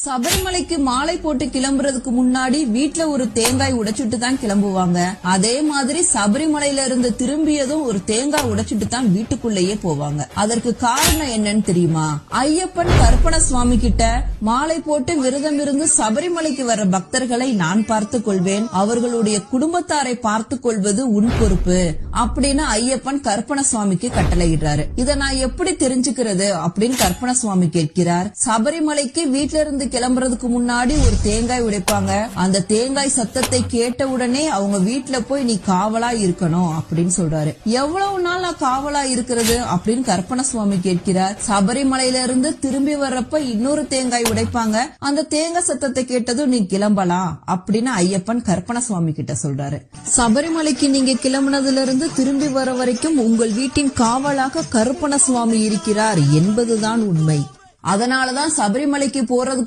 சபரிமலைக்கு மாலை போட்டு கிளம்புறதுக்கு முன்னாடி வீட்ல ஒரு தேங்காய் உடைச்சிட்டு தான் கிளம்புவாங்க. அதே மாதிரி சபரிமலையில இருந்து திரும்பியதும் ஒரு தேங்காய் உடைச்சிட்டு தான் வீட்டுக்குள்ளேயே போவாங்க. அதற்கு காரணம் என்னன்னு தெரியுமா? ஐயப்பன் கருப்பண சுவாமி கிட்ட மாலை போட்டு விரதம் இருந்து சபரிமலைக்கு வர பக்தர்களை நான் பார்த்துக் கொள்வேன், அவர்களுடைய குடும்பத்தாரை பார்த்துக் கொள்வது உன் பொறுப்பு அப்படின்னு ஐயப்பன் கருப்பண சுவாமிக்கு கட்டளையிடுறாரு. இத நான் எப்படி தெரிஞ்சுக்கிறது அப்படின்னு கருப்பண சுவாமி கேட்கிறார். சபரிமலைக்கு வீட்ல இருந்து கிளம்புறதுக்கு முன்னாடி ஒரு தேங்காய் உடைப்பாங்க. அந்த தேங்காய் சத்தத்தை கேட்ட உடனே அவங்க வீட்டுல போய் நீ காவலா இருக்கணும் அப்படின்னு சொல்றாரு. எவ்வளவு நாள் நான் காவலா இருக்கிறது அப்படின்னு கருப்பண சுவாமி கேட்கிறார். சபரிமலையில இருந்து திரும்பி வர்றப்ப இன்னொரு தேங்காய் உடைப்பாங்க. அந்த தேங்காய் சத்தத்தை கேட்டதும் நீ கிளம்பலாம் அப்படின்னு ஐயப்பன் கருப்பண சுவாமி கிட்ட சொல்றாரு. சபரிமலைக்கு நீங்க கிளம்புனதுல இருந்து திரும்பி வர வரைக்கும் உங்கள் வீட்டின் காவலாக கருப்பண சுவாமி இருக்கிறார் என்பதுதான் உண்மை. அதனாலதான் சபரிமலைக்கு போறதுக்கு